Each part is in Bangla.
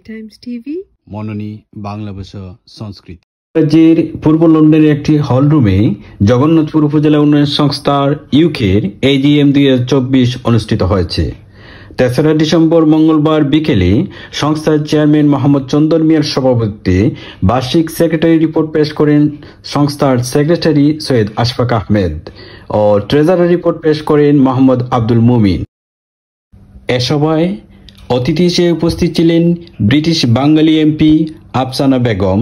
টাইমস টিভি মননী বাংলা ভাষা সংস্কৃতি। রাজ্যের পূর্ব লন্ডনের একটি হলরুমে জগন্নাথপুর উপজেলা উন্নয়ন সংস্থার ইউকের AGM 2024 অনুষ্ঠিত হয়েছে। 3রা ডিসেম্বর মঙ্গলবার বিকেলে সংস্থার চেয়ারম্যান মোহাম্মদ চন্দন মিয়ার সভাপতিত্বে বার্ষিক সেক্রেটারি রিপোর্ট পেশ করেন সংস্থার সেক্রেটারি সৈয়দ আশফাক আহমেদ ও ট্রেজারার রিপোর্ট পেশ করেন মোহাম্মদ আব্দুল মুমিন। এ সভায় অতিথি হিসেবে উপস্থিত ছিলেন ব্রিটিশ বাঙালি এমপি আফসানা বেগম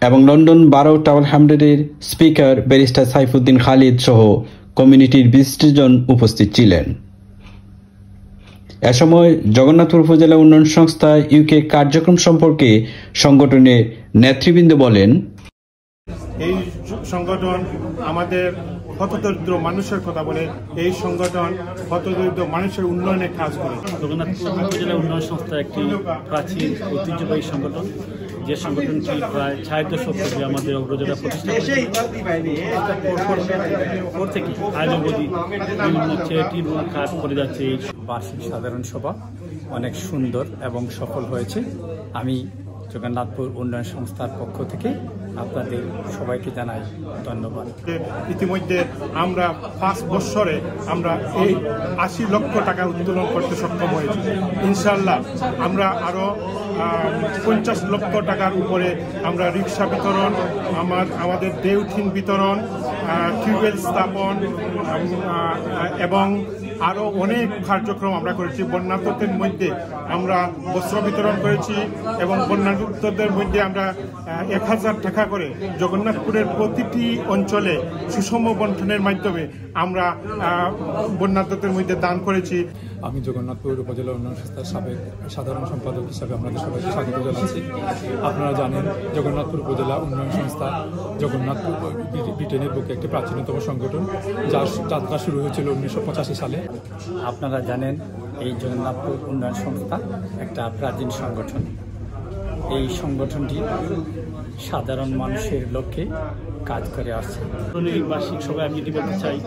এবং লন্ডন বারো টাওয়ার হ্যামলেটের স্পিকার ব্যারিস্টার সাইফুদ্দিন খালিদ সহ কমিউনিটির 20 জন উপস্থিত ছিলেন। এ সময় জগন্নাথপুর উপজেলা উন্নয়ন সংস্থা ইউকে কার্যক্রম সম্পর্কে সংগঠনের নেতৃবৃন্দ বলেন, এই সংগঠন আমাদের হতদরিদ্র মানুষের কথা বলে, এই সংগঠন হতদরিদ্র মানুষের উন্নয়নে কাজ করে। জগন্নাথপুর উপজেলা উন্নয়ন সংস্থা একটি প্রাচীন ঐতিহ্যবাহী সংগঠন, যে সংগঠনটি প্রায় 6 দশক ধরে আমাদের অগ্রযাত্রা প্রতিষ্ঠা পর থেকে আজ অবধি বিভিন্ন চ্যারিটি কাজ করে যাচ্ছে। এই বার্ষিক সাধারণ সভা অনেক সুন্দর এবং সফল হয়েছে। আমি জগন্নাথপুর উন্নয়ন সংস্থার পক্ষ থেকে আপনাদের সবাইকে জানাই ধন্যবাদ। ইতিমধ্যে আমরা 5 বছরে আমরা এই 80 লক্ষ টাকা উত্তোলন করতে সক্ষম হয়েছি। ইনশাআল্লাহ আমরা আরো 50 লক্ষ টাকার উপরে আমরা রিক্সা বিতরণ, আমাদের দেউঠিন বিতরণ, টিউবওয়েল স্থাপন এবং আরও অনেক কার্যক্রম আমরা করেছি। বন্যার্তদের মধ্যে আমরা বস্ত্র বিতরণ করেছি এবং বন্যার্তদের মধ্যে আমরা 1000 টাকা করে জগন্নাথপুরের প্রতিটি অঞ্চলে সুষম বন্টনের মাধ্যমে আমরা বন্যার্তদের মধ্যে দান করেছি। আমি জগন্নাথপুর উপজেলা উন্নয়ন সংস্থার সাবেক সাধারণ সম্পাদক হিসাবে আপনাদের সবাইকে স্বাগত জানাচ্ছি। আপনারা জানেন জগন্নাথপুর উপজেলা উন্নয়ন সংস্থা জগন্নাথপুর ব্রিটেনের বুকে একটি প্রাচীনতম সংগঠন, যার যাত্রা শুরু হয়েছিল 1985 সালে। আপনারা জানেন এই জগন্নাথপুর উন্নয়ন সংস্থা একটা প্রাচীন সংগঠন। এই সংগঠনটি সাধারণ মানুষের লক্ষ্যে কাজ করে আসছে। বার্ষিক সভায় আমি এটি বলতে চাই,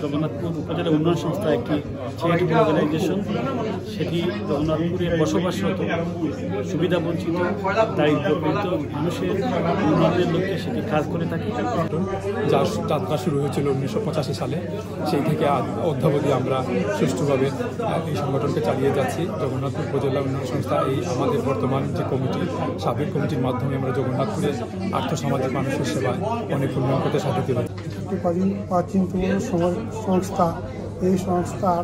জগন্নাথপুর উপজেলা উন্নয়ন সংস্থা একটি চ্যারিটেবল অর্গানাইজেশন। সেটি জগন্নাথপুরে বসবাসরত সুবিধা বঞ্চিত দারিদ্র্যপীড়িত মানুষের উন্নয়নের লক্ষ্যে সেটি কাজ করে থাকে। যার যাত্রা শুরু হয়েছিল 1985 সালে, সেই থেকে অদ্যাবধি আমরা সুষ্ঠুভাবে এই সংগঠনকে চালিয়ে যাচ্ছি। জগন্নাথপুর উপজেলা উন্নয়ন সংস্থা এই আমাদের বর্তমান যে কমিটি, সাবেক কমিটির মাধ্যমে আমরা জগন্নাথপুরে আর্থসামাজিক মানুষের সেবায় অনেক উন্নয়ন করতে সাধিত হয়েছে। প্রাচীনতম সংস্থা, এই সংস্থার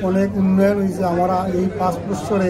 অনেক উন্নয়ন হয়েছে। আমরা এই 5 বছরে